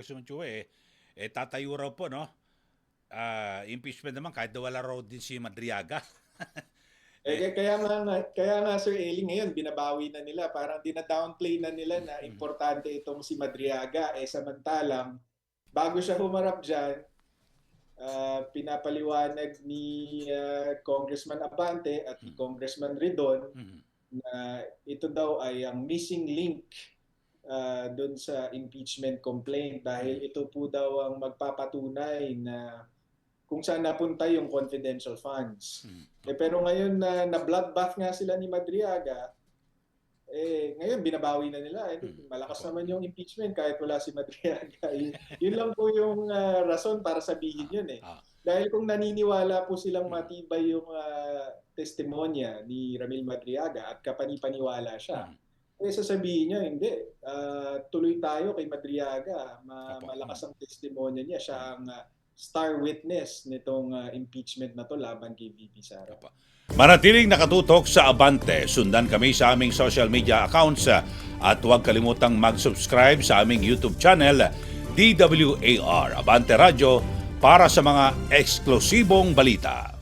Congressman Chue, tatayo raw po, no? Impeachment naman kahit na wala raw din si Madriaga. Kaya nga Sir Eli, ngayon binabawi na nila, parang dina-downplay na nila na importante itong si Madriaga. Samantalang bago siya humarap diyan, pinapaliwanag ni Congressman Abante at Congressman Ridon na ito daw ay ang missing link doon sa impeachment complaint dahil ito po daw ang magpapatunay na kung saan napunta yung confidential funds. Pero ngayon na bloodbath nga sila ni Madriaga, ngayon binabawi na nila. Malakas naman yung impeachment kahit wala si Madriaga. Yun lang po yung rason para sabihin yun . Dahil kung naniniwala po silang matibay yung testimonya ni Ramil Madriaga at kapanipaniwala siya, sasabihin niya, hindi, tuloy tayo kay Madriaga. Malakas ang testimonya niya. Siya ang star witness nitong impeachment na to laban kay VP Sara. Manatiling nakatutok sa Abante. Sundan kami sa aming social media accounts at huwag kalimutang mag-subscribe sa aming YouTube channel DWAR Abante Radio para sa mga eksklusibong balita.